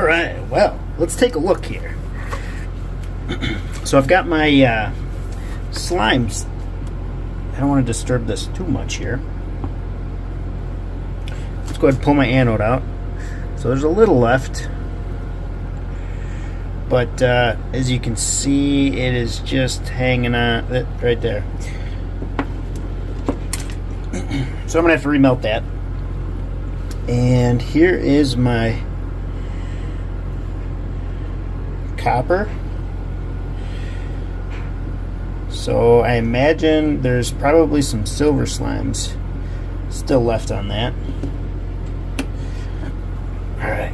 Alright, well, let's take a look here. So I've got my slimes. I don't want to disturb this too much here. Let's go ahead and pull my anode out. So there's a little left. But as you can see, it is just hanging on right there. So I'm going to have to remelt that. And here is my copper. So I imagine there's probably some silver slimes still left on that. Alright.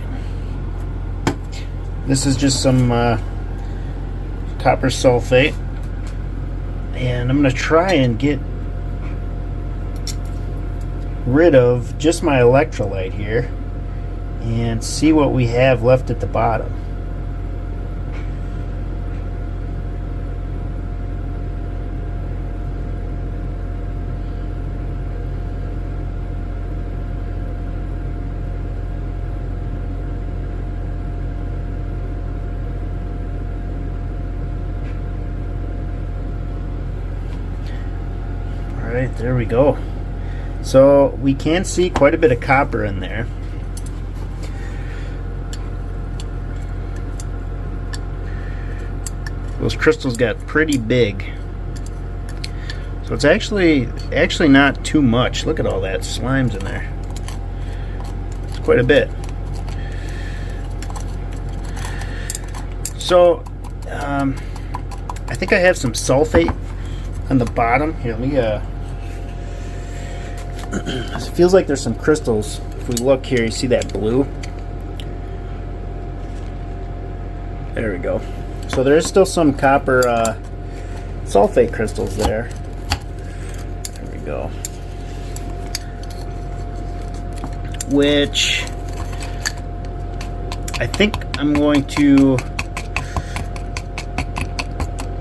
This is just some copper sulfate. And I'm going to try and get rid of just my electrolyte here and see what we have left at the bottom. Alright, there we go. So we can see quite a bit of copper in there. Those crystals got pretty big. So it's actually not too much. Look at all that slimes in there. It's quite a bit. So I think I have some sulfate on the bottom. Here, let me it feels like there's some crystals. If we look here, you see that blue? There we go. So there is still some copper sulfate crystals there. There we go. Which I think I'm going to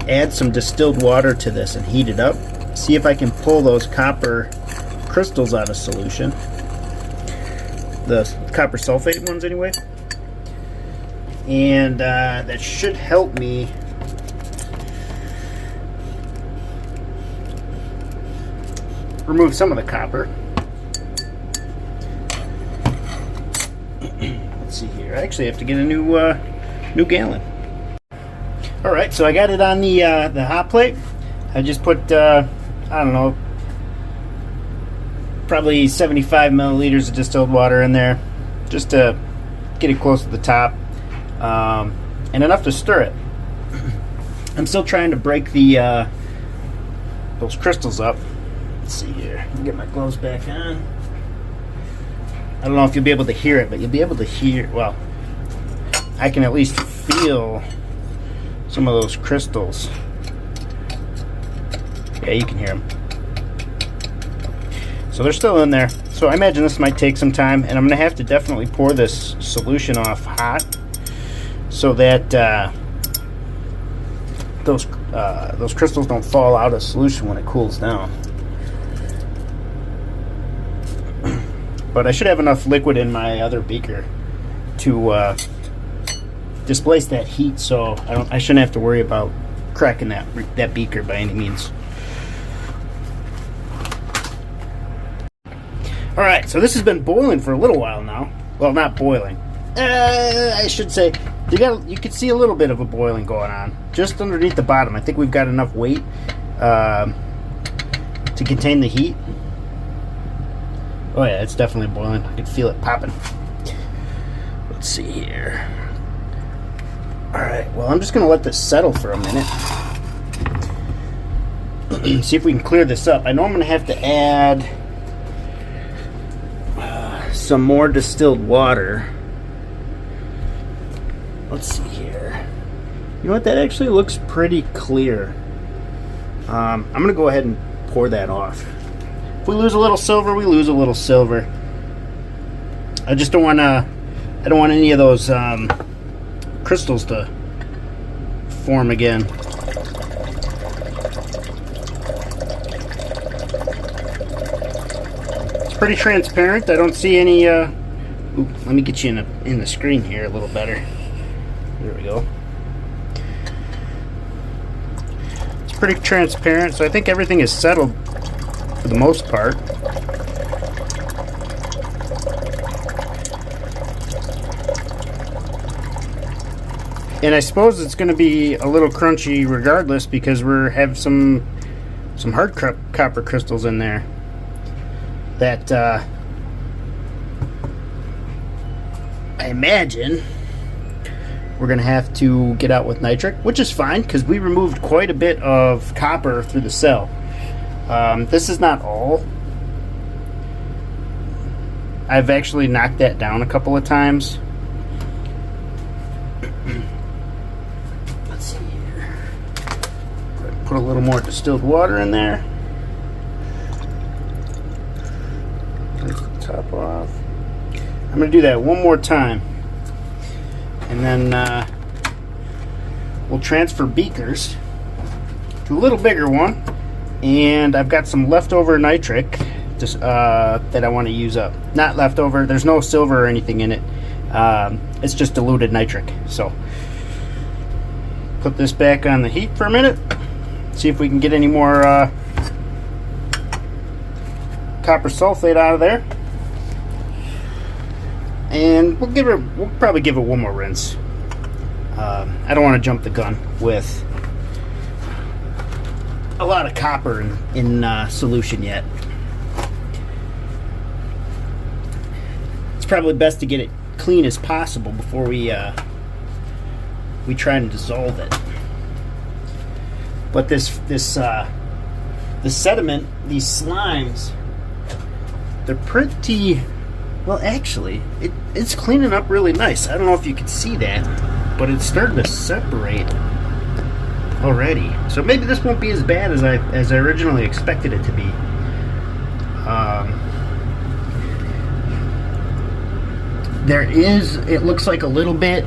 add some distilled water to this and heat it up. See if I can pull those copper crystals out of solution. The copper sulfate ones anyway. And that should help me remove some of the copper. Let's see here. I actually have to get a new gallon. Alright, so I got it on the hot plate. I just put I don't know, probably 75 milliliters of distilled water in there just to get it close to the top, and enough to stir it. I'm still trying to break the those crystals up. Let's see here. Let me get my gloves back on. I don't know if you'll be able to hear it, but you'll be able to hear, well, I can at least feel some of those crystals. Yeah, you can hear them. So they're still in there. So I imagine this might take some time, and I'm going to have to definitely pour this solution off hot so that those crystals don't fall out of solution when it cools down. But I should have enough liquid in my other beaker to displace that heat, so I shouldn't have to worry about cracking that beaker by any means. Alright, so this has been boiling for a little while now. Well, not boiling. I should say, you can see a little bit of a boiling going on just underneath the bottom. I think we've got enough weight to contain the heat. Oh yeah, it's definitely boiling. I can feel it popping. Let's see here. Alright, well, I'm just going to let this settle for a minute. See if we can clear this up. I know I'm going to have to add some more distilled water. Let's see here. You know what? That actually looks pretty clear. I'm going to go ahead and pour that off. If we lose a little silver, we lose a little silver. I just don't want to. I don't want any of those crystals to form again. It's pretty transparent. I don't see any Ooh, let me get you in the screen here a little better. There we go. It's pretty transparent, so I think everything is settled for the most part. And I suppose it's going to be a little crunchy regardless, because we have some hard copper crystals in there that I imagine we're going to have to get out with nitric, which is fine because we removed quite a bit of copper through the cell. This is not all. I've actually knocked that down a couple of times. Let's see here. Put a little more distilled water in there. Take the top off. I'm going to do that one more time, and then we'll transfer beakers to a little bigger one, and I've got some leftover nitric just, that I want to use up. Not leftover, there's no silver or anything in it. It's just diluted nitric. So put this back on the heat for a minute, see if we can get any more copper sulfate out of there. And we'll probably give it one more rinse. I don't want to jump the gun with a lot of copper in solution yet. It's probably best to get it clean as possible before we try and dissolve it. But this sediment, these slimes, they're pretty. Well, actually, it's cleaning up really nice. I don't know if you can see that, but it's starting to separate already. So maybe this won't be as bad as I originally expected it to be. It looks like a little bit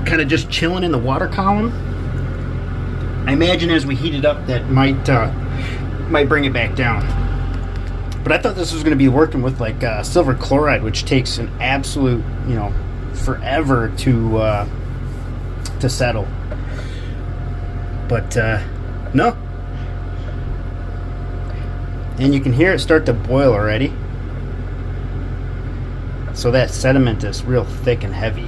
kind of just chilling in the water column. I imagine as we heat it up, that might bring it back down. But I thought this was going to be working with like silver chloride, which takes an absolute, forever to settle. But no. And you can hear it start to boil already. So that sediment is real thick and heavy.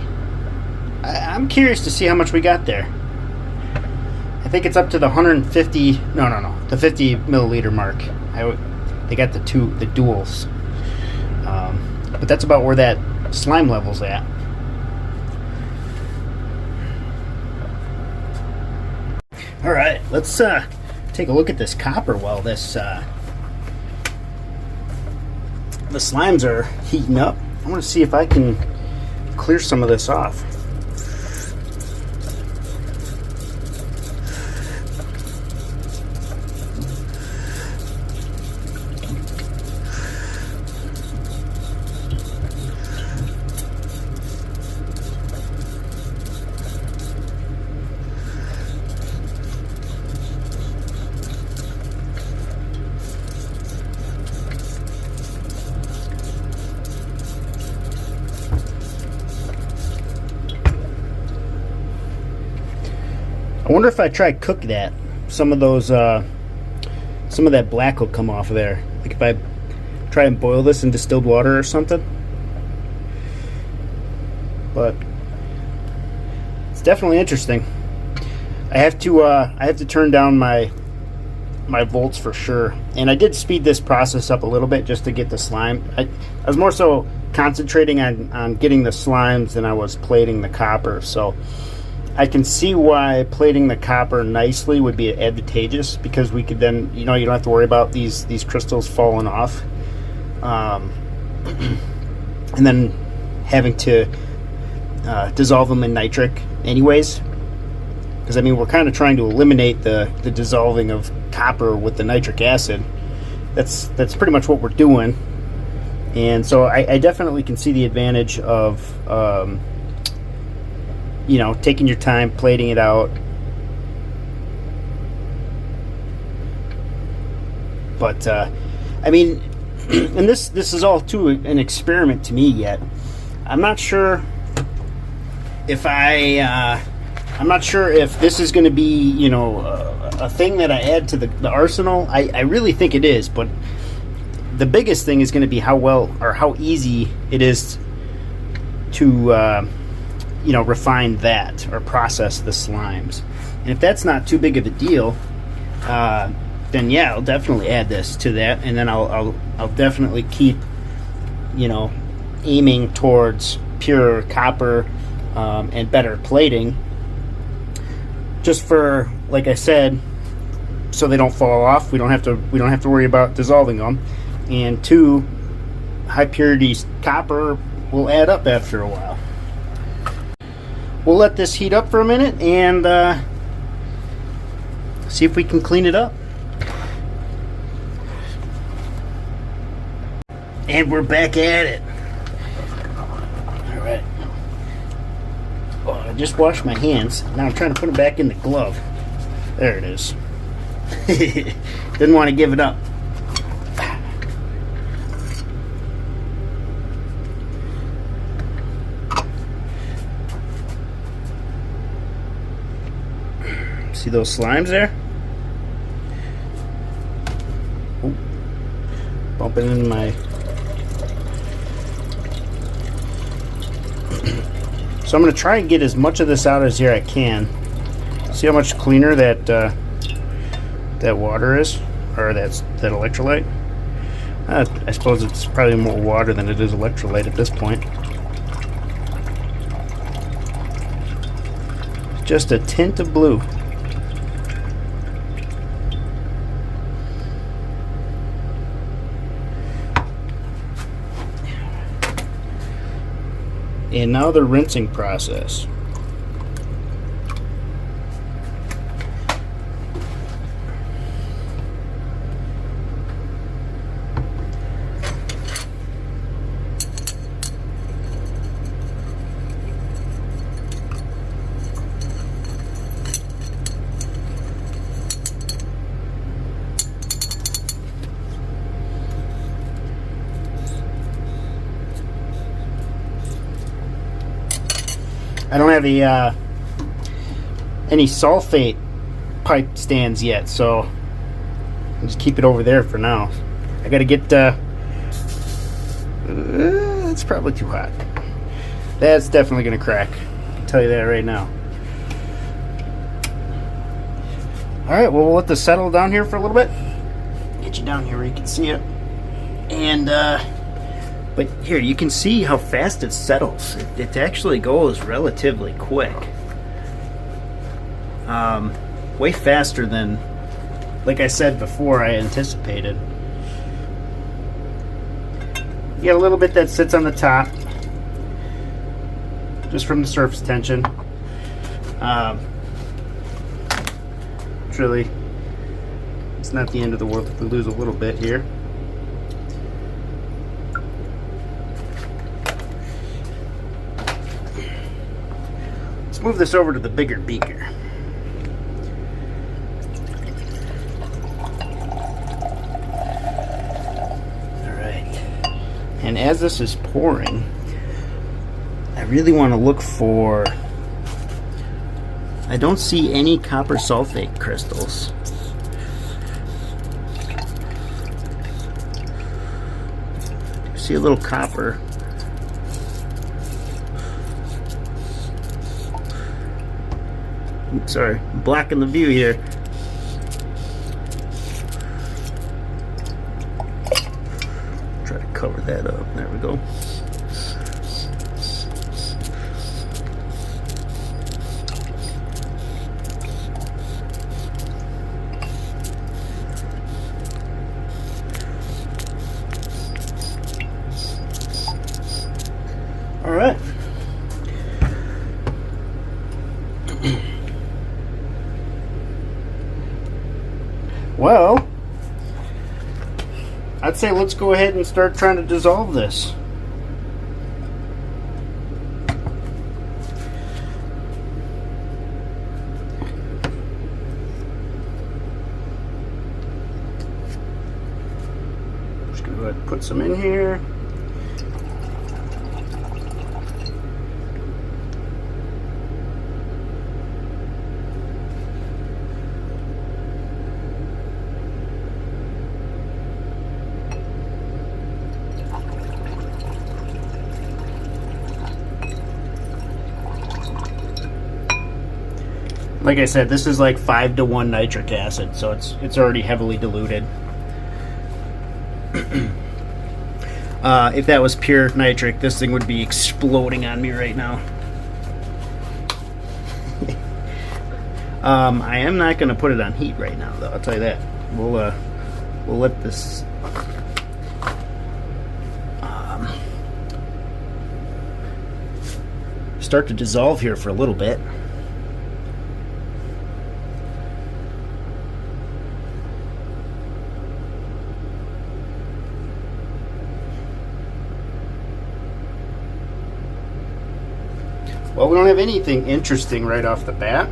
I'm curious to see how much we got there. I think it's up to the 150. The 50 milliliter mark. They got the duals, but that's about where that slime level's at. All right, let's take a look at this copper while the slimes are heating up. I want to see if I can clear some of this off. I wonder if I try cook that, some of that black will come off of there. Like if I try and boil this in distilled water or something. But it's definitely interesting. I have to turn down my volts for sure. And I did speed this process up a little bit just to get the slime. I was more so concentrating on getting the slimes than I was plating the copper. So I can see why plating the copper nicely would be advantageous, because we could then, you don't have to worry about these crystals falling off, and then having to dissolve them in nitric anyways. Because we're kind of trying to eliminate the dissolving of copper with the nitric acid. That's pretty much what we're doing. And so I definitely can see the advantage of taking your time, plating it out. But and this is all too an experiment to me yet. I'm not sure if I'm not sure if this is going to be, you know, a thing that I add to the arsenal. I really think it is, but the biggest thing is going to be how well or how easy it is to you know, refine that or process the slimes. And if that's not too big of a deal, then yeah, I'll definitely add this to that, and then I'll definitely keep, you know, aiming towards pure copper and better plating, just for, like I said, so they don't fall off. We don't have to worry about dissolving them, and 2, high purity copper will add up after a while. We'll let this heat up for a minute and see if we can clean it up. And we're back at it. All right. Oh, I just washed my hands. Now I'm trying to put them back in the glove. There it is. Didn't want to give it up. See those slimes there? Ooh. Bumping into my... So I'm going to try and get as much of this out as here I can. See how much cleaner that that water is, or that electrolyte. I suppose it's probably more water than it is electrolyte at this point. Just a tint of blue. And now the rinsing process. I don't have any sulfate pipe stands yet, so I'll just keep it over there for now. I gotta get it's probably too hot. That's definitely gonna crack, I'll tell you that right now. Alright, well, we'll let this settle down here for a little bit. Get you down here where you can see it. And but here, you can see how fast it settles. It actually goes relatively quick. Way faster than, like I said before, I anticipated. You got a little bit that sits on the top, just from the surface tension. It's not the end of the world if we lose a little bit here. Move this over to the bigger beaker. Alright. And as this is pouring, I really want to look for... I don't see any copper sulfate crystals. I see a little copper. Sorry, blocking the view here. Try to cover that up. There we go. All right. Well, I'd say let's go ahead and start trying to dissolve this. Just Go ahead and put some in here. Like I said, this is like 5-to-1 nitric acid, so it's already heavily diluted. If that was pure nitric, this thing would be exploding on me right now. I am not going to put it on heat right now, though. I'll tell you that. We'll let this start to dissolve here for a little bit. Well, we don't have anything interesting right off the bat.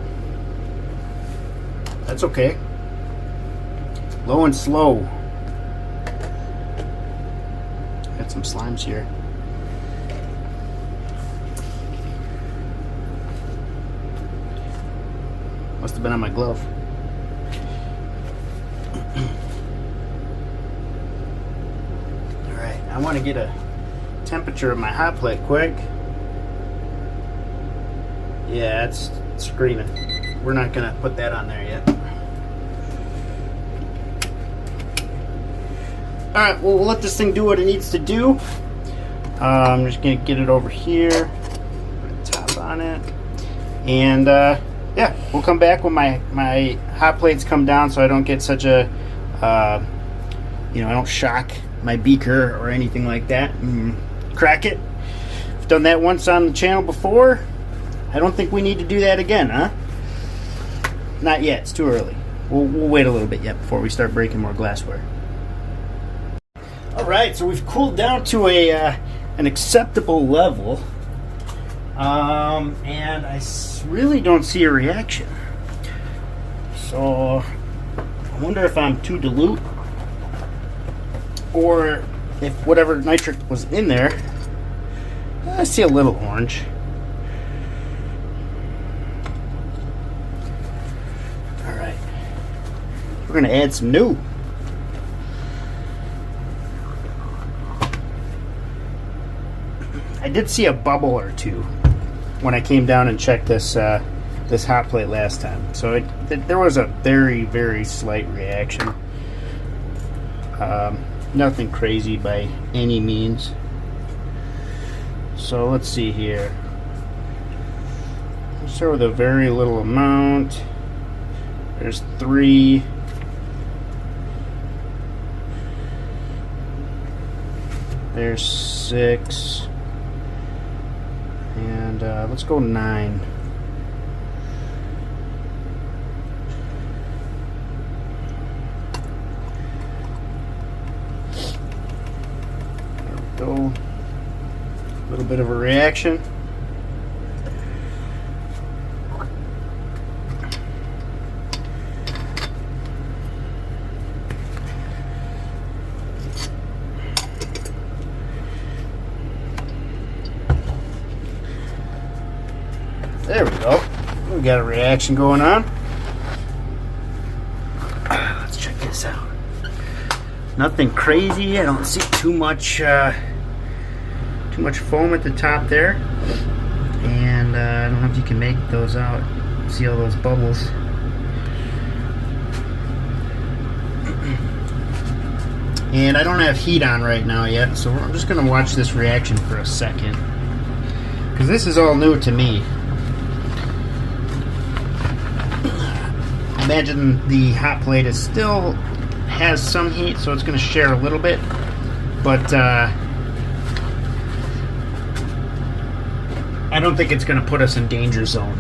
That's okay. Low and slow. Got some slimes here. Must have been on my glove. Alright, I want to get a temperature of my hot plate quick. Yeah, it's screaming. We're not going to put that on there yet. Alright, well, we'll let this thing do what it needs to do. I'm just going to get it over here. Put a top on it. And, yeah, we'll come back when my hot plates come down so I don't get such a, I don't shock my beaker or anything like that and crack it. I've done that once on the channel before. I don't think we need to do that again, huh? Not yet. It's too early. We'll wait a little bit yet before we start breaking more glassware. All right, so we've cooled down to an acceptable level, and I really don't see a reaction. So I wonder if I'm too dilute, or if whatever nitric was in there. I see a little orange. We're going to add some new. I did see a bubble or two when I came down and checked this this hot plate last time. So there was a very, very slight reaction. Nothing crazy by any means. So let's see here. Let's start with a very little amount. There's 3. There's 6, and let's go 9. There we go. A little bit of a reaction. There we go. We got a reaction going on. Let's check this out. Nothing crazy. I don't see too much foam at the top there, and I don't know if you can make those out. See all those bubbles. And I don't have heat on right now yet, so I'm just going to watch this reaction for a second, because this is all new to me. Imagine the hot plate still has some heat, so it's going to share a little bit, but I don't think it's going to put us in danger zone.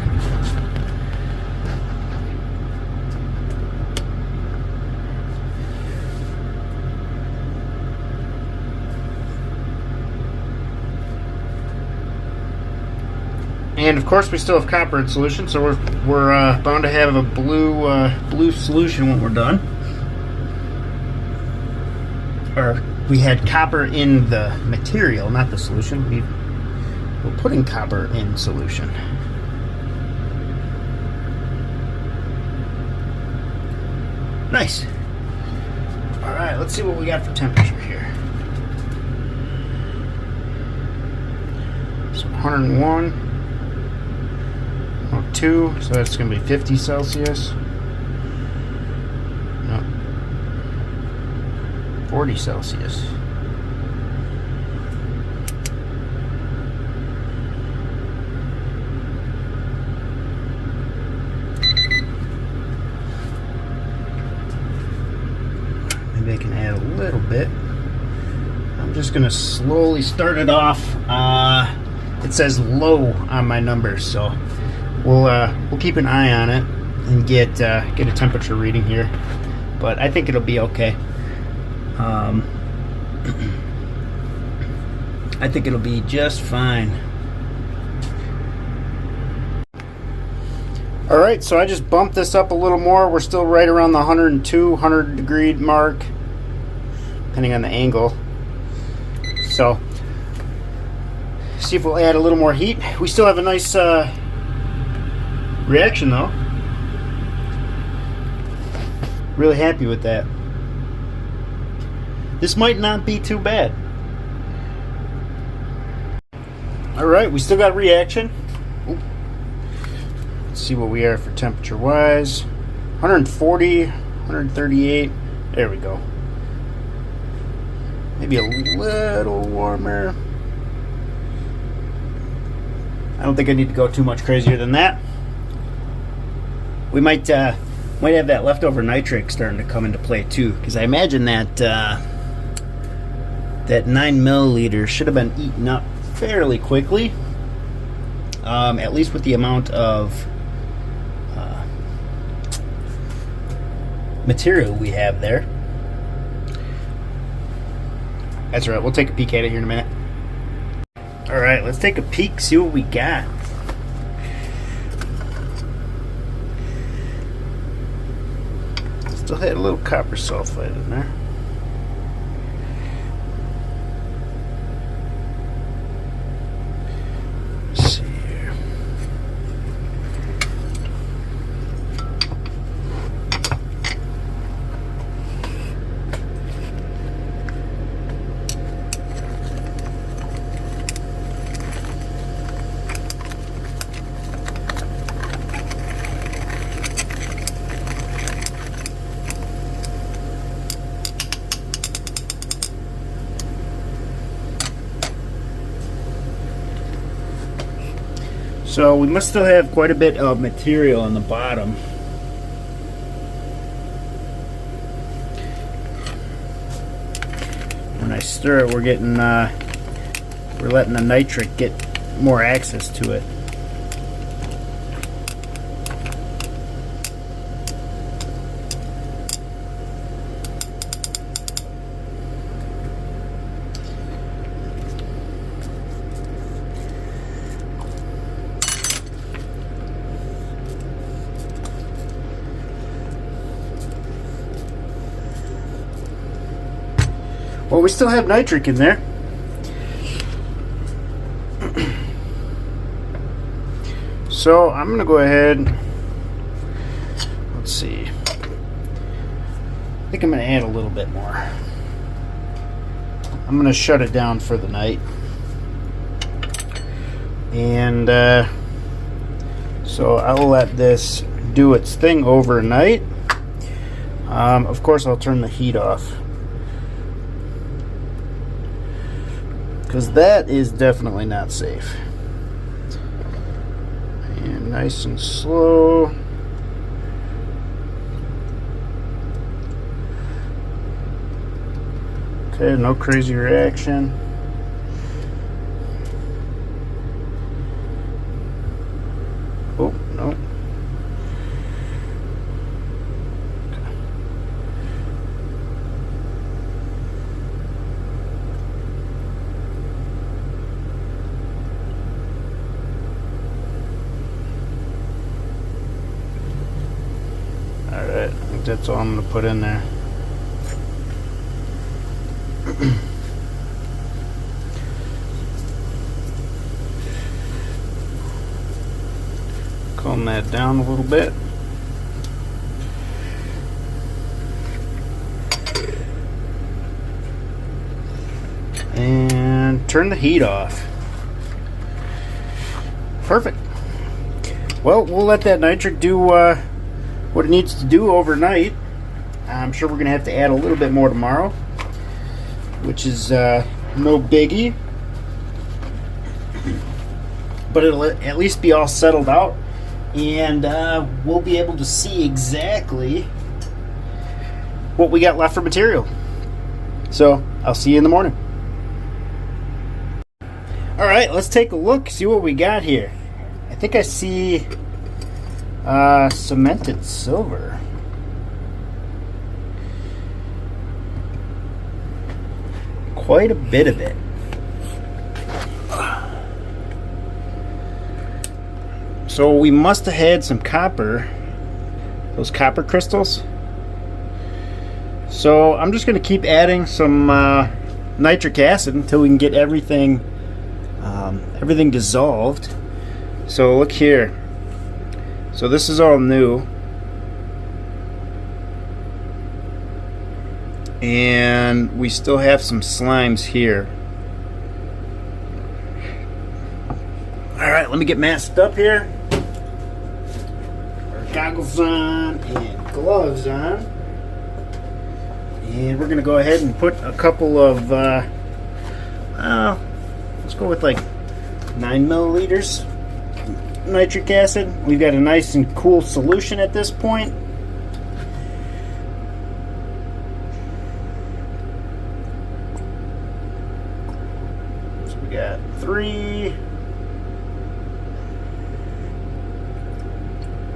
And of course, we still have copper in solution, so we're bound to have a blue solution when we're done. or we had copper in the material, not the solution. We're putting copper in solution. Nice. All right, let's see what we got for temperature here. So 101, 102, so that's going to be 50 Celsius. No, 40 Celsius. Maybe I can add a little bit. I'm just going to slowly start it off. It says low on my numbers, so we'll keep an eye on it and get a temperature reading here. But I think it'll be okay. I think it'll be just fine. Alright, so I just bumped this up a little more. We're still right around the 100 degree mark, depending on the angle. So, see if we'll add a little more heat. We still have a nice reaction though. Really happy with that. This might not be too bad. Alright, we still got reaction. Ooh. Let's see what we are for temperature wise. 140, 138. There we go. Maybe a little warmer. I don't think I need to go too much crazier than that. We might have that leftover nitric starting to come into play too, because I imagine that that 9 milliliters should have been eaten up fairly quickly, at least with the amount of material we have there. That's right, we'll take a peek at it here in a minute. Alright, let's take a peek, see what we got. Still had a little copper sulfide in there. Let's see here. So we must still have quite a bit of material on the bottom. When I stir it, we're letting the nitric get more access to it. Well, we still have nitric in there. So I'm going to go ahead, let's see, I think I'm going to add a little bit more. I'm going to shut it down for the night. And so I will let this do its thing overnight. Of course, I'll turn the heat off, because that is definitely not safe. And nice and slow. Okay, no crazy reaction. Oh, no. Alright, I think that's all I'm going to put in there. Calm that down a little bit. And turn the heat off. Perfect. Well, we'll let that nitric do what it needs to do overnight. I'm sure we're going to have to add a little bit more tomorrow, which is no biggie. But it'll at least be all settled out, and we'll be able to see exactly what we got left for material. So I'll see you in the morning. Alright, let's take a look, see what we got here. I think I see cemented silver. Quite a bit of it. So we must have had some copper, those copper crystals. So I'm just going to keep adding some nitric acid until we can get everything dissolved. So look here. So this is all new. And we still have some slimes here. Alright, let me get masked up here. Our goggles on and gloves on. And we're going to go ahead and put a couple of, let's go with like 9 milliliters nitric acid. We've got a nice and cool solution at this point. So we got 3,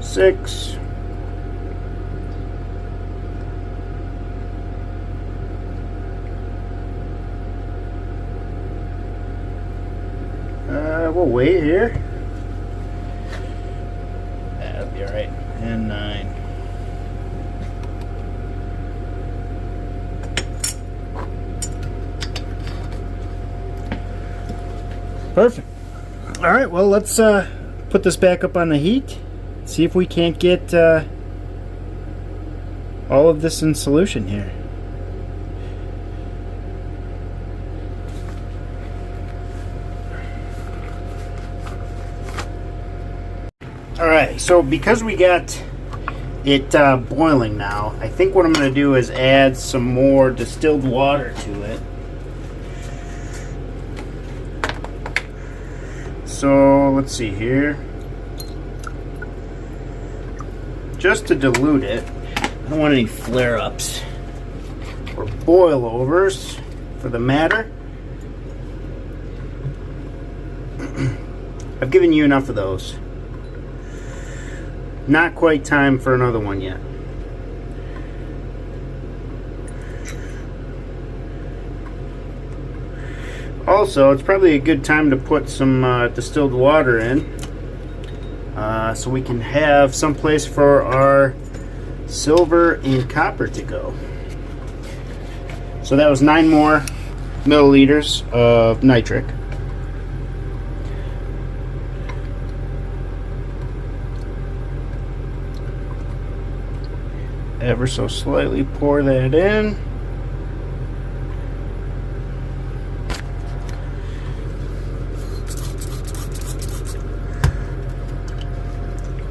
6, we'll wait here. That'll be alright. And 9. Perfect. Alright, well, let's put this back up on the heat. See if we can't get all of this in solution here. Alright, so because we got it boiling now, I think what I'm going to do is add some more distilled water to it. So let's see here. Just to dilute it. I don't want any flare-ups or boil-overs for the matter. I've given you enough of those. Not quite time for another one yet. Also, it's probably a good time to put some distilled water in, so we can have some place for our silver and copper to go. So that was 9 more milliliters of nitric. Ever so slightly pour that in.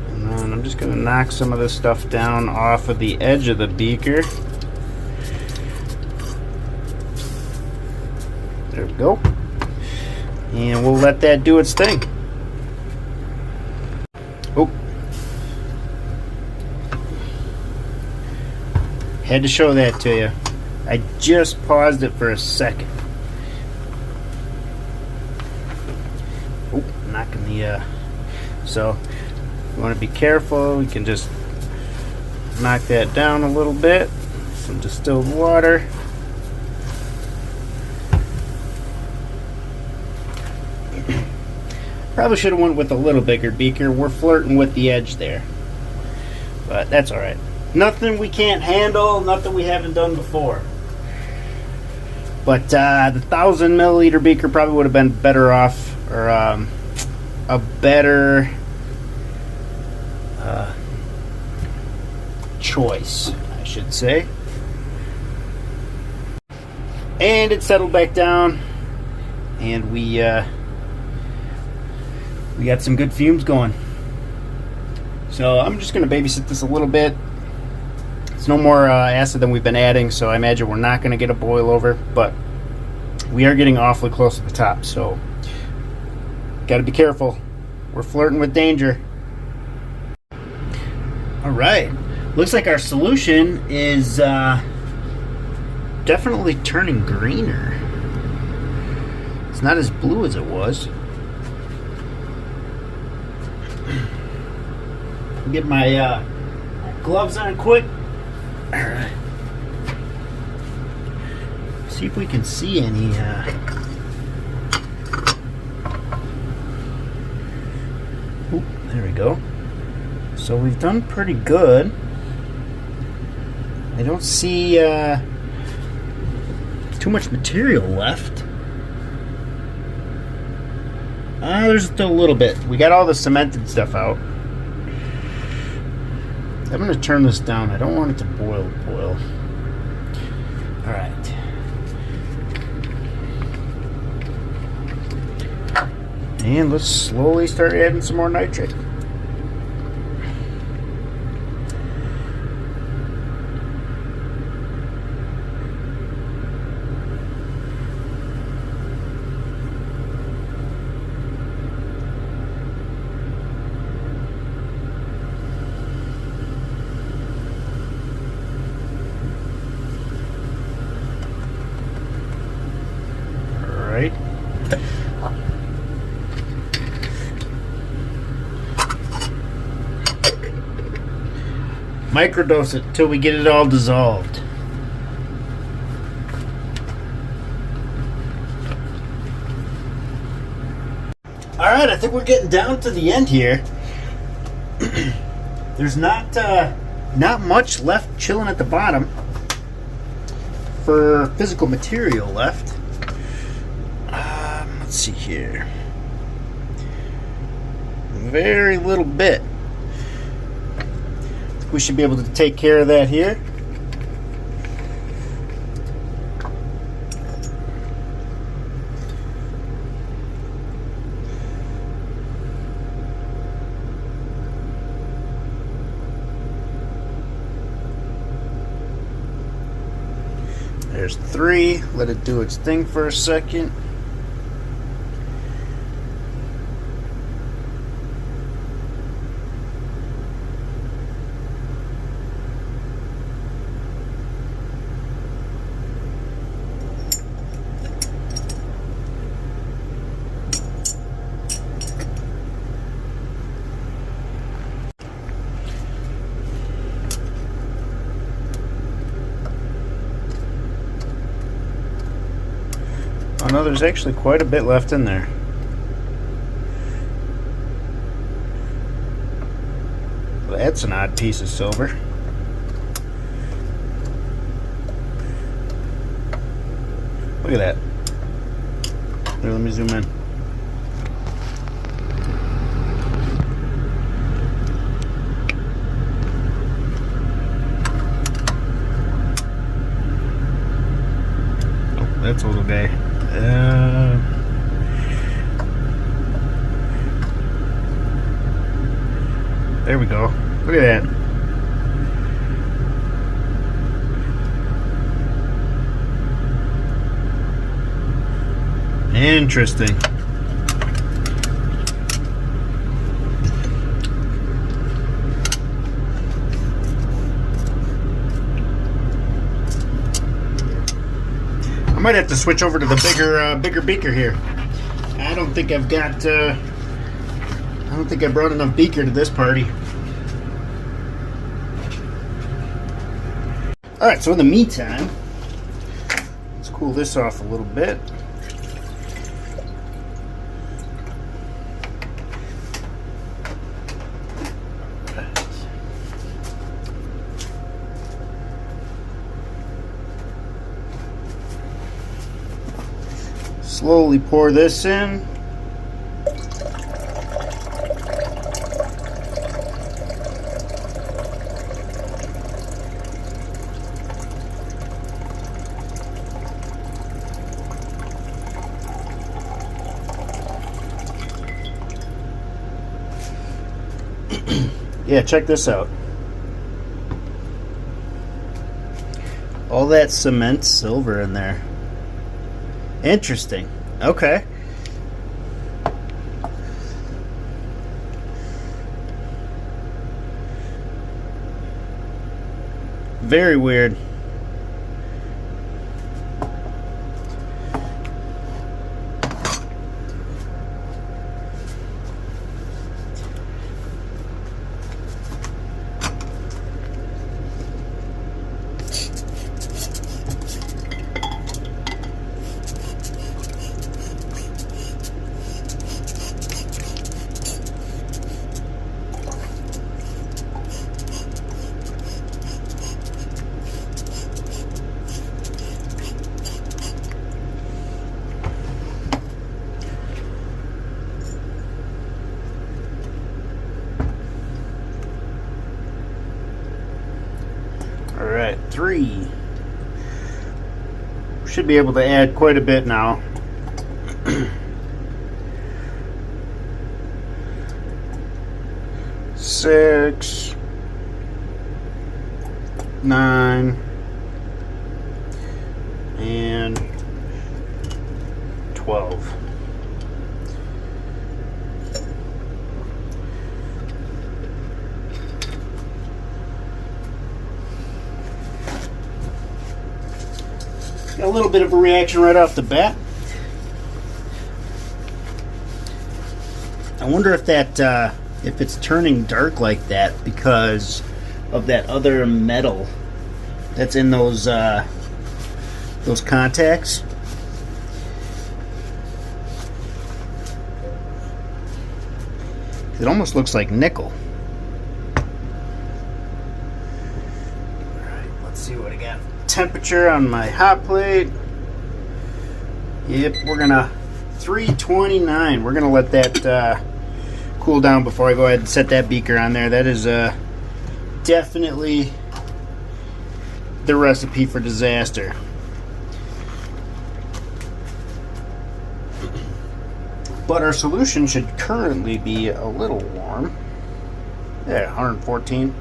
And then I'm just going to knock some of this stuff down off of the edge of the beaker. There we go. And we'll let that do its thing. Oh. Had to show that to you. I just paused it for a second. Oh, knocking the so you want to be careful. We can just knock that down a little bit. Some distilled water. Probably should have went with a little bigger beaker. We're flirting with the edge there, but that's all right. Nothing we can't handle, nothing we haven't done before. But the 1,000 milliliter beaker probably would have been better off, or a better choice, I should say. And it settled back down, and we got some good fumes going. So I'm just going to babysit this a little bit. It's no more acid than we've been adding, so I imagine we're not going to get a boil over, but we are getting awfully close to the top, so got to be careful. We're flirting with danger. All right, looks like our solution is definitely turning greener. It's not as blue as it was. Get my gloves on quick. All right. See if we can see any. Oop, there we go. So we've done pretty good. I don't see too much material left. There's still a little bit. We got all the cemented stuff out. I'm going to turn this down. I don't want it to boil. All right. And let's slowly start adding some more nitrate. Right. Microdose it until we get it all dissolved. All right, I think we're getting down to the end here. There's not much left chilling at the bottom for physical material left. Let's see here. Very little bit. We should be able to take care of that here. There's 3. Let it do its thing for a second. Oh no, there's actually quite a bit left in there. Well, that's an odd piece of silver. Look at that. Here, let me zoom in. Oh, that's a little guy. There we go. Look at that. Interesting. I might have to switch over to the bigger beaker here. I don't think I've got. I don't think I brought enough beaker to this party. All right. So in the meantime, let's cool this off a little bit. Slowly pour this in. Yeah, check this out. All that cement silver in there. Interesting. Okay. Very weird. Alright, 3. Should be able to add quite a bit now. 6, 9, and 12. Got a little bit of a reaction right off the bat. I wonder if that if it's turning dark like that because of that other metal that's in those contacts. It almost looks like nickel. Alright, let's see what I got. Temperature on my hot plate. Yep, we're gonna 329. We're gonna let that cool down before I go ahead and set that beaker on there. That is definitely the recipe for disaster. But our solution should currently be a little warm. Yeah, 114.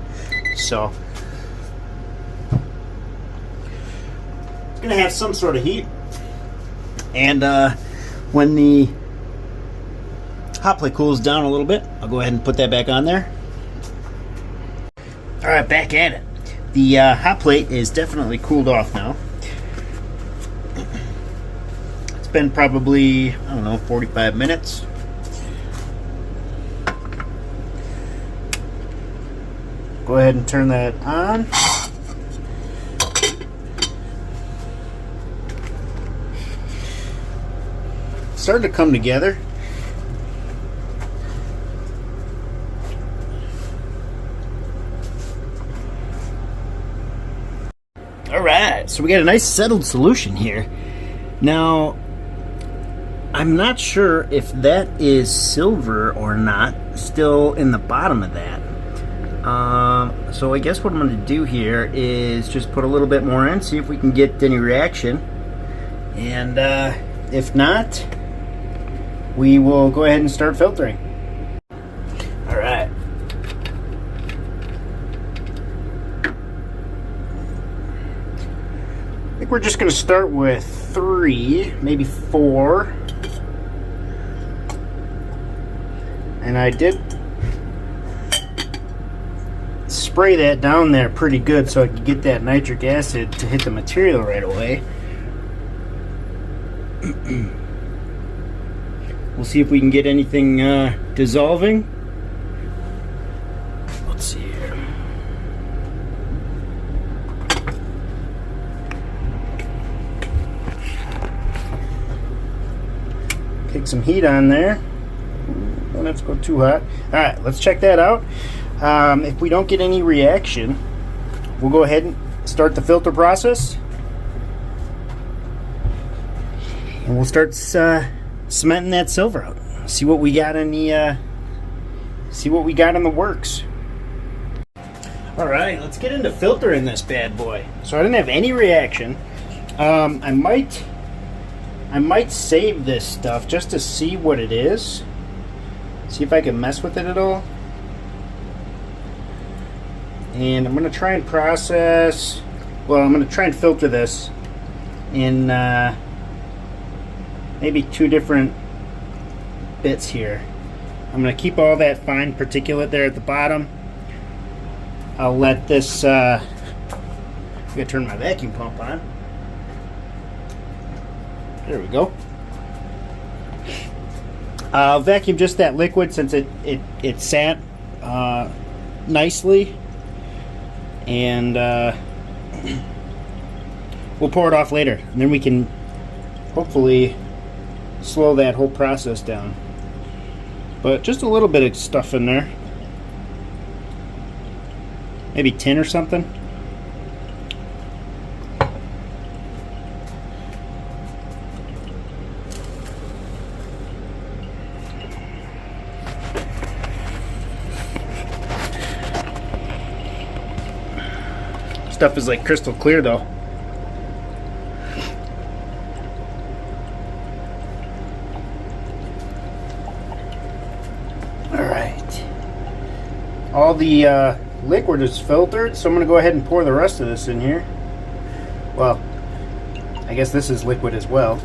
So it's gonna have some sort of heat. And when the hot plate cools down a little bit, I'll go ahead and put that back on there. Alright, back at it. The hot plate is definitely cooled off now. It's been probably, I don't know, 45 minutes. Go ahead and turn that on. It's starting to come together. Alright, so we got a nice settled solution here. Now, I'm not sure if that is silver or not, still in the bottom of that. So I guess what I'm going to do here is just put a little bit more in, see if we can get any reaction. And if not, we will go ahead and start filtering. Alright. I think we're just going to start with 3, maybe 4. And I did spray that down there pretty good so I could get that nitric acid to hit the material right away. We'll see if we can get anything dissolving. Let's see here. Kick some heat on there. Don't have to go too hot. Alright, let's check that out. If we don't get any reaction, we'll go ahead and start the filter process. And we'll start cementing that silver out. See what we got in the works. All right, let's get into filtering this bad boy. So I didn't have any reaction. I might save this stuff just to see what it is. See if I can mess with it at all. And I'm gonna try and process. Well, I'm gonna try and filter this in maybe 2 different bits here. I'm gonna keep all that fine particulate there at the bottom. I'll let this. I'm gonna turn my vacuum pump on. There we go. I'll vacuum just that liquid since it sat nicely, and we'll pour it off later, and then we can hopefully slow that whole process down. But just a little bit of stuff in there, maybe tin or something. Stuff is like crystal clear though. Alright. All the liquid is filtered, so I'm going to go ahead and pour the rest of this in here. Well, I guess this is liquid as well.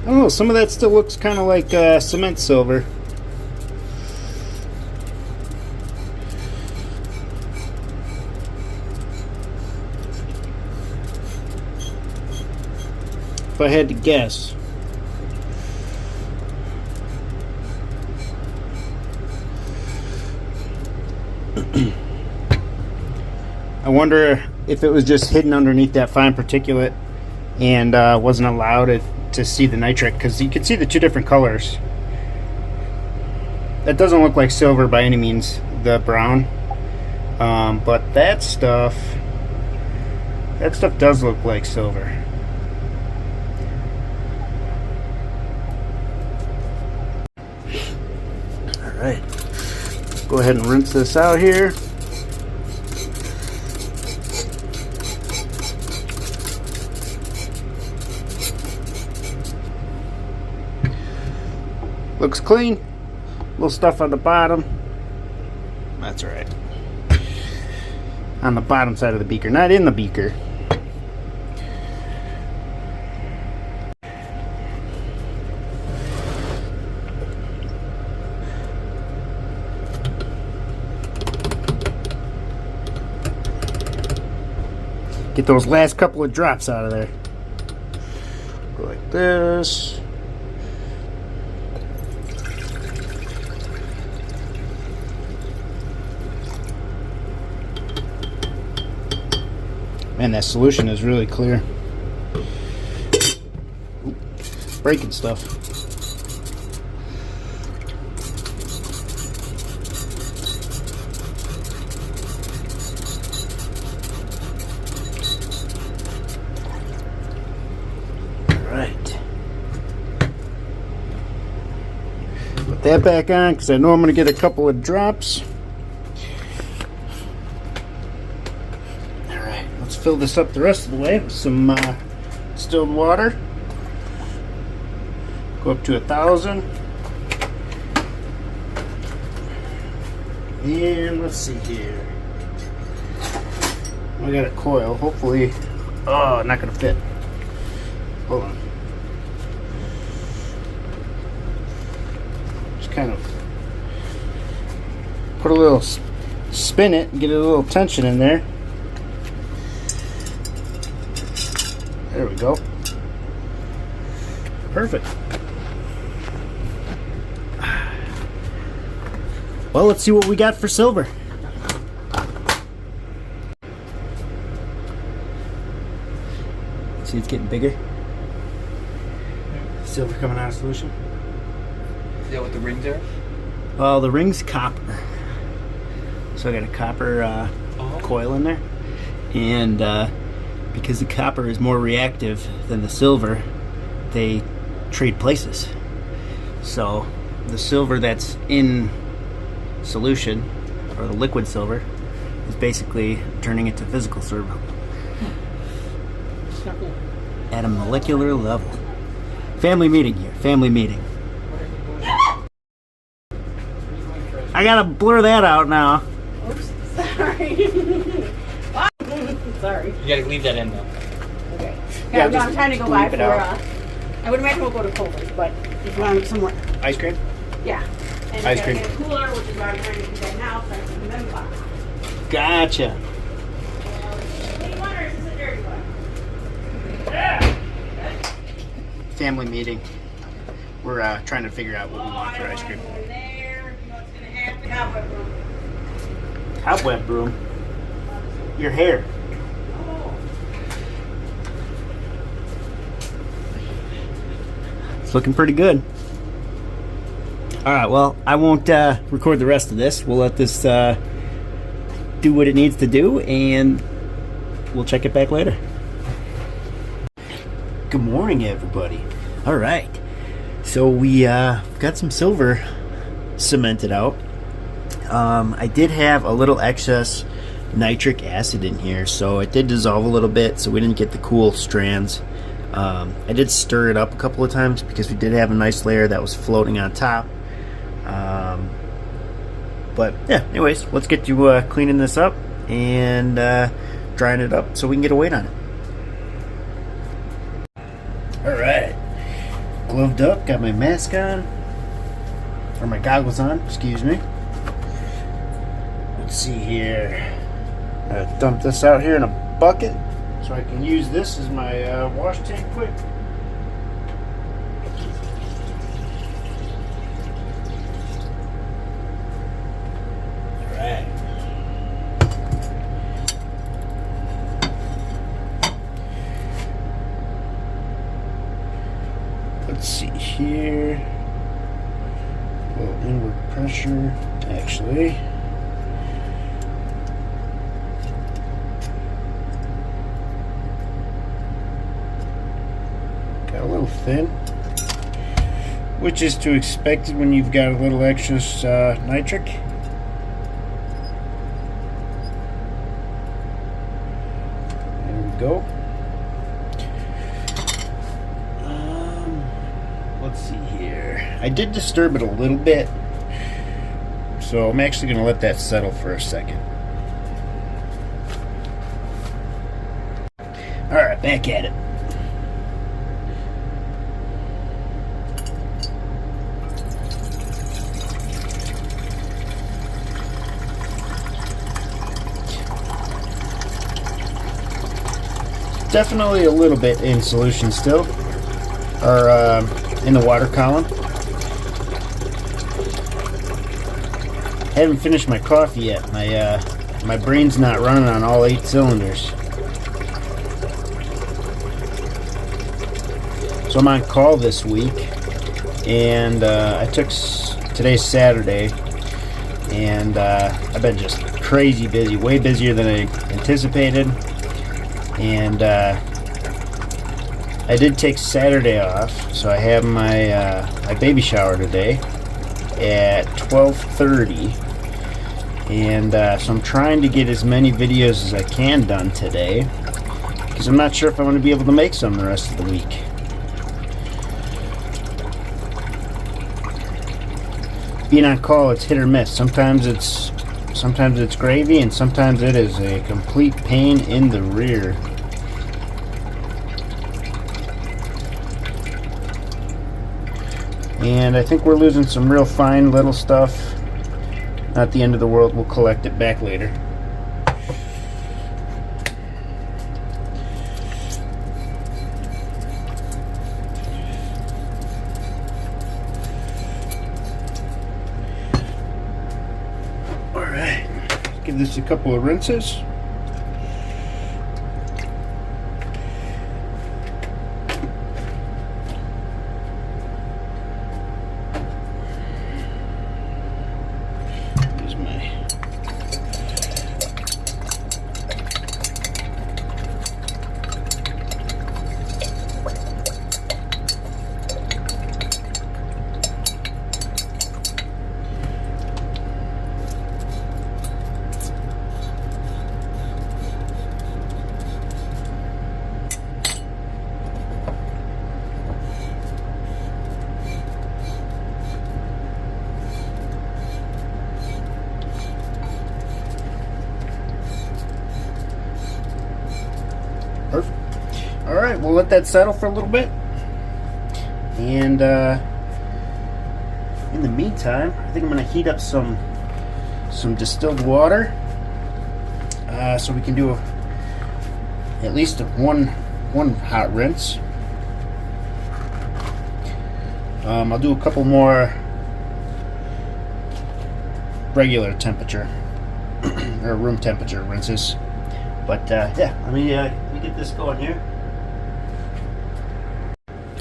Oh, some of that still looks kind of like cement silver. If I had to guess. I wonder if it was just hidden underneath that fine particulate and wasn't allowed to see the nitric, because you can see the 2 different colors. That doesn't look like silver by any means, the brown, but that stuff does look like silver. All right, go ahead and rinse this out here. Looks clean. Little stuff on the bottom. That's all right. On the bottom side of the beaker, not in the beaker. Get those last couple of drops out of there. Go like this. Man, that solution is really clear. Ooh, breaking stuff. All right. Put that back on because I know I'm going to get a couple of drops. Fill this up the rest of the way with some distilled water. Go up to 1,000. And let's see here. I got a coil. Hopefully, oh, not gonna fit. Hold on. Just kind of put a little spin it and get a little tension in there. There we go. Perfect. Well, let's see what we got for silver. See, it's getting bigger. Silver coming out of solution. Is that what the rings are? Well, the ring's copper. So I got a copper coil in there. And because the copper is more reactive than the silver, they trade places. So the silver that's in solution, or the liquid silver, is basically turning it to physical silver at a molecular level. Family meeting here. Family meeting. I gotta blur that out now. Oops, sorry. Sorry. You gotta leave that in though. Okay. Yeah, No, I'm trying to go by bleep it for, out. I would imagine we'll go to Culver's, but if you want somewhere. Ice cream? Yeah. And Ice I cream. gotta get a cooler, which is why I'm trying to do that now, so I can remember. Gotcha. Clean one or is this a dirty one? Family meeting. We're trying to figure out what we want for ice cream. Go in there. You know what's gonna happen. Cobweb room. Cobweb broom. Your hair. Oh. It's looking pretty good. Alright, well, I won't record the rest of this. We'll let this do what it needs to do, and we'll check it back later. Good morning, everybody. Alright, so we got some silver cemented out. I did have a little excess nitric acid in here, so it did dissolve a little bit, so we didn't get the cool strands. I did stir it up a couple of times because we did have a nice layer that was floating on top. But yeah, anyways, let's get to cleaning this up and drying it up so we can get a weight on it. Alright, gloved up, got my mask on, or my goggles on, excuse me. Let's see here. Dump this out here in a bucket so I can use this as my wash tank quick. Alright. Let's see here. A little inward pressure, actually. Got a little thin, which is to expected when you've got a little excess nitric. There we go. Let's see here. I did disturb it a little bit, so I'm actually going to let that settle for a second. Alright, back at it. Definitely a little bit in solution still, or in the water column. Haven't finished my coffee yet. My brain's not running on all 8 cylinders. So I'm on call this week, and today's Saturday, and I've been just crazy busy, way busier than I anticipated. And I did take Saturday off, so I have my my baby shower today at 12:30, and so I'm trying to get as many videos as I can done today, because I'm not sure if I'm going to be able to make some the rest of the week. Being on call, it's hit or miss. Sometimes it's gravy, and sometimes it is a complete pain in the rear. And I think we're losing some real fine little stuff. Not the end of the world. We'll collect it back later. Give this a couple of rinses. Here's my perfect. All right, we'll let that settle for a little bit. And in the meantime, I think I'm going to heat up some distilled water, so we can do at least one hot rinse. I'll do a couple more regular temperature or room temperature rinses. But yeah, let me get this going here.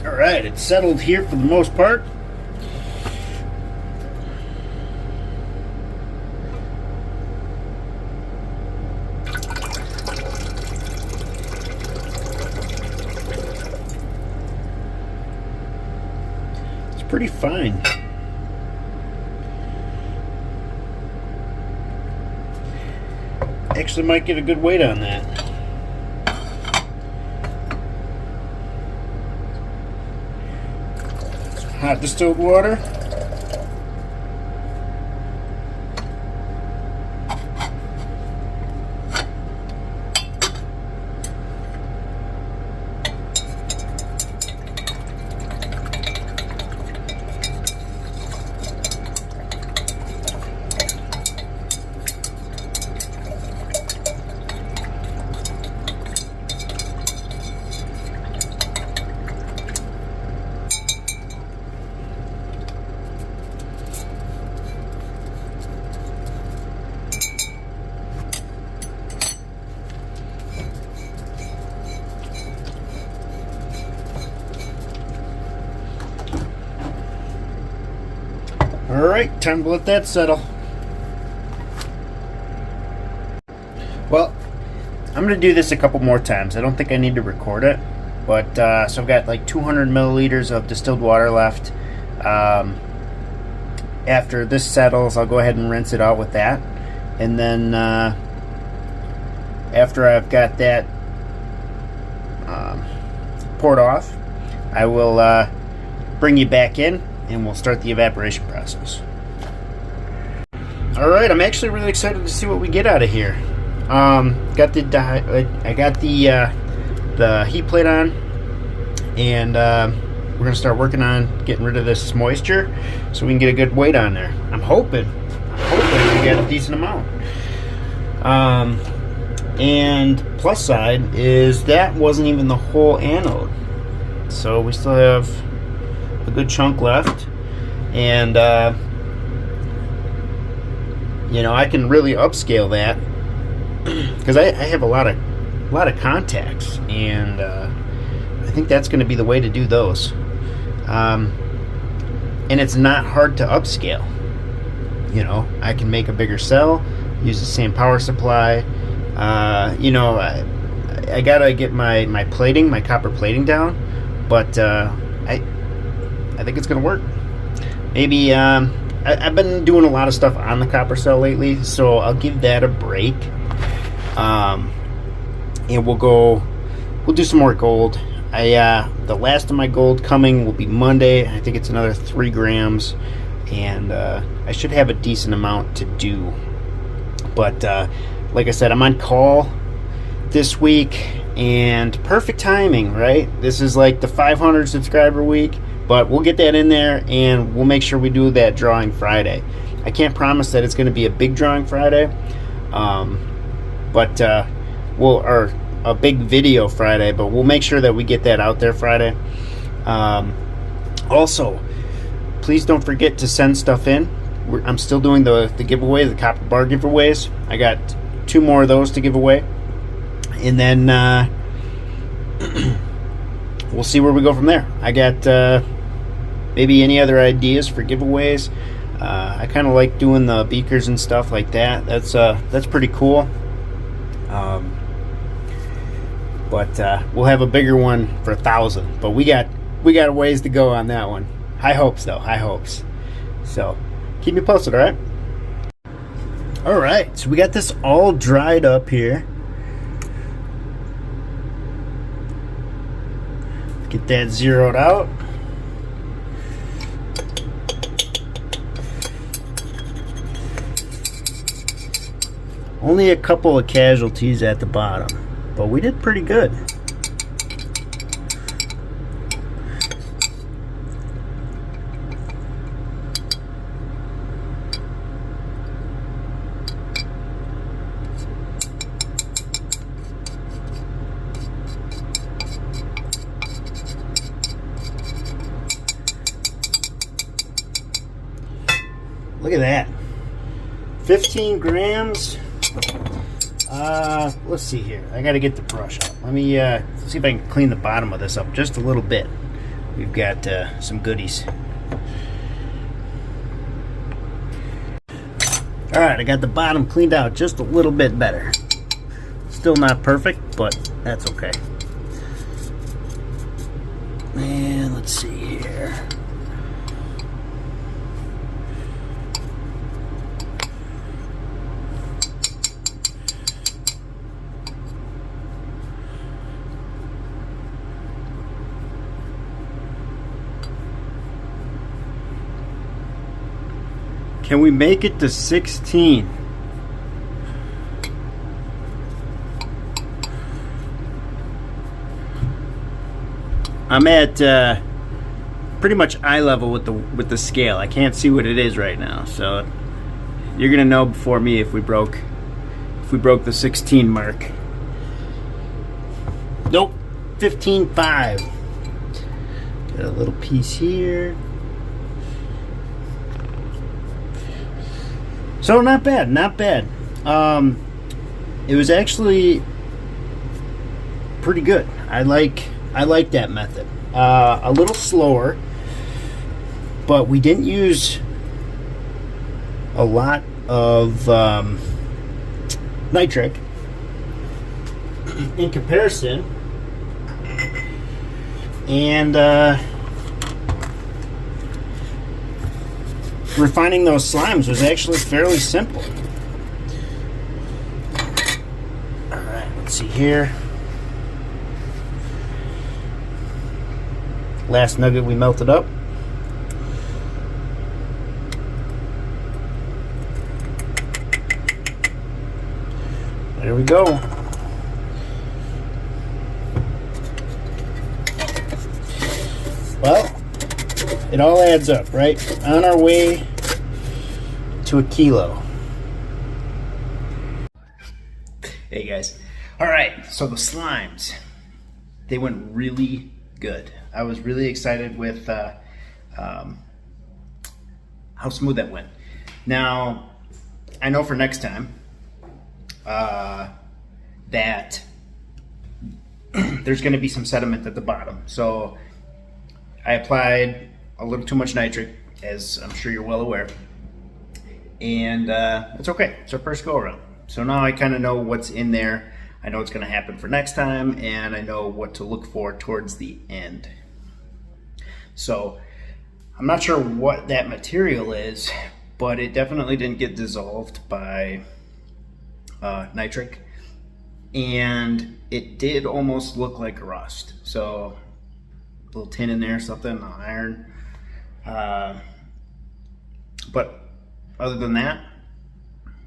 All right, it's settled here for the most part. It's pretty fine. Actually might get a good weight on that. Some hot distilled water. Alright, time to let that settle. Well, I'm going to do this a couple more times. I don't think I need to record it. But, so I've got like 200 milliliters of distilled water left. After this settles, I'll go ahead and rinse it out with that. And then, after I've got that poured off, I will bring you back in and we'll start the evaporation process. Alright, I'm actually really excited to see what we get out of here. I got the heat plate on, and we're going to start working on getting rid of this moisture so we can get a good weight on there. I'm hoping we get a decent amount. And plus side is that wasn't even the whole anode. So we still have a good chunk left, and you know, I can really upscale that because I have a lot of contacts, and I think that's going to be the way to do those. And it's not hard to upscale. You know, I can make a bigger cell, use the same power supply. You know, I gotta get my plating, my copper plating down, but I think it's gonna work. Maybe I've been doing a lot of stuff on the copper cell lately, so I'll give that a break. And we'll do some more gold. The last of my gold coming will be Monday. I think it's another 3 grams, and I should have a decent amount to do. But like I said, I'm on call this week, and perfect timing, right? This is like the 500 subscriber week, but we'll get that in there, and we'll make sure we do that drawing Friday. I can't promise that it's going to be a big drawing Friday, but or a big video Friday, but we'll make sure that we get that out there Friday. Also, please don't forget to send stuff in I'm still doing the giveaway, the copper bar giveaways. I got 2 more of those to give away, and then we'll see where we go from there. I got maybe any other ideas for giveaways. I kind of like doing the beakers and stuff like that. That's pretty cool. But we'll have a bigger one for 1,000. But we got a ways to go on that one. High hopes, though. High hopes. So keep me posted, all right? All right. So we got this all dried up here. Get that zeroed out. Only a couple of casualties at the bottom, but we did pretty good. Look at that. 15 grams. Let's see here. I got to get the brush out. Let me see if I can clean the bottom of this up just a little bit. We've got some goodies. All right, I got the bottom cleaned out just a little bit better. Still not perfect, but that's okay. And let's see here. Can we make it to 16? I'm at pretty much eye level with the scale. I can't see what it is right now, so you're gonna know before me if we broke the 16 mark. Nope, 15.5. Got a little piece here. So not bad, not bad. It was actually pretty good. I like that method. A little slower, but we didn't use a lot of nitric in comparison, and refining those slimes was actually fairly simple. Alright, let's see here. Last nugget we melted up. There we go. Well, it all adds up, right? On our way to a kilo. Hey guys. Alright, so the slimes, they went really good. I was really excited with how smooth that went. Now, I know for next time that there's going to be some sediment at the bottom. So I applied a little too much nitric, as I'm sure you're well aware, and it's okay. It's our first go around. So now I kind of know what's in there. I know what's going to happen for next time, and I know what to look for towards the end. So I'm not sure what that material is, but it definitely didn't get dissolved by nitric, and it did almost look like rust. So a little tin in there, something, iron. But other than that,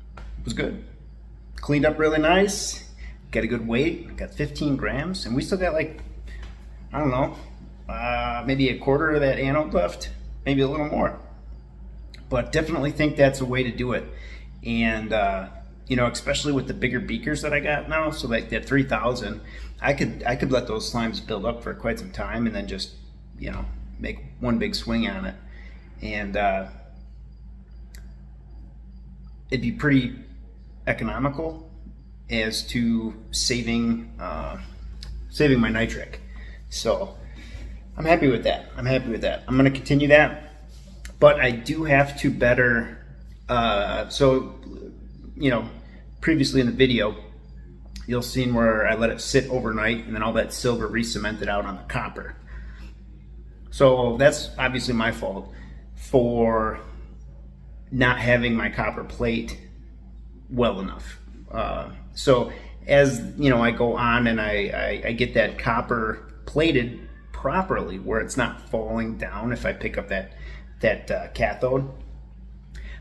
it was good. Cleaned up really nice. Got a good weight. Got 15 grams, and we still got like, I don't know, maybe a quarter of that anode left, maybe a little more. But definitely think that's a way to do it. And you know, especially with the bigger beakers that I got now, so like that 3,000, I could let those slimes build up for quite some time, and then just, you know, make one big swing on it. And it'd be pretty economical as to saving my nitric. So I'm happy with that. I'm going to continue that, but I do have to better. So, you know, previously in the video, you'll see where I let it sit overnight, and then all that silver re-cemented out on the copper. So that's obviously my fault for not having my copper plate well enough. So as you know, I go on and I get that copper plated properly where it's not falling down if I pick up that cathode.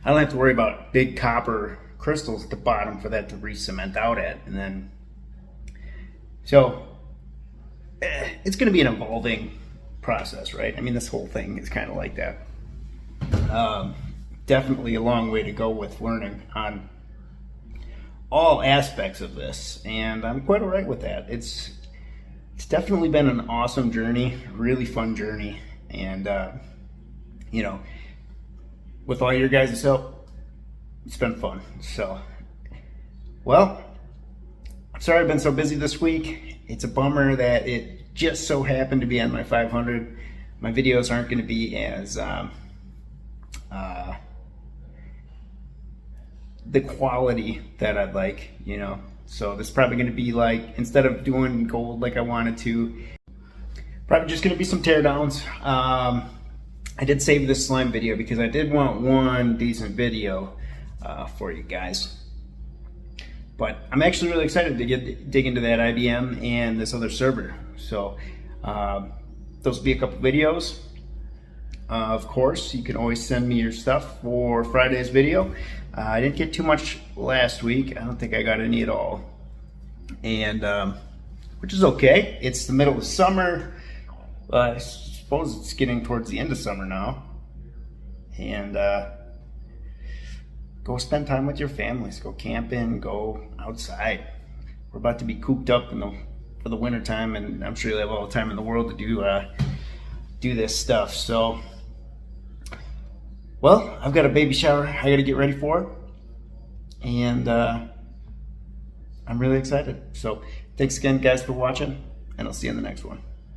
I don't have to worry about big copper crystals at the bottom for that to re-cement out at. And then, so it's going to be an evolving process, right? I mean, this whole thing is kind of like that. Definitely a long way to go with learning on all aspects of this, and I'm quite all right with that. It's definitely been an awesome journey, really fun journey, and you know, with all your guys' help, it's been fun. So, well, I'm sorry I've been so busy this week. It's a bummer that it just so happened to be on my 500. My videos aren't going to be as the quality that I'd like, you know. So this is probably going to be like, instead of doing gold like I wanted to, probably just going to be some teardowns. I did save this slime video because I did want one decent video for you guys. But I'm actually really excited to dig into that IBM and this other server. So those will be a couple videos. Of course, you can always send me your stuff for Friday's video. I didn't get too much last week. I don't think I got any at all. And which is okay. It's the middle of summer. I suppose it's getting towards the end of summer now. And go spend time with your families. Go camping, go outside. We're about to be cooped up for the winter time, and I'm sure you'll have all the time in the world to do this stuff. So, well, I've got a baby shower I got to get ready for, and I'm really excited. So thanks again, guys, for watching, and I'll see you in the next one.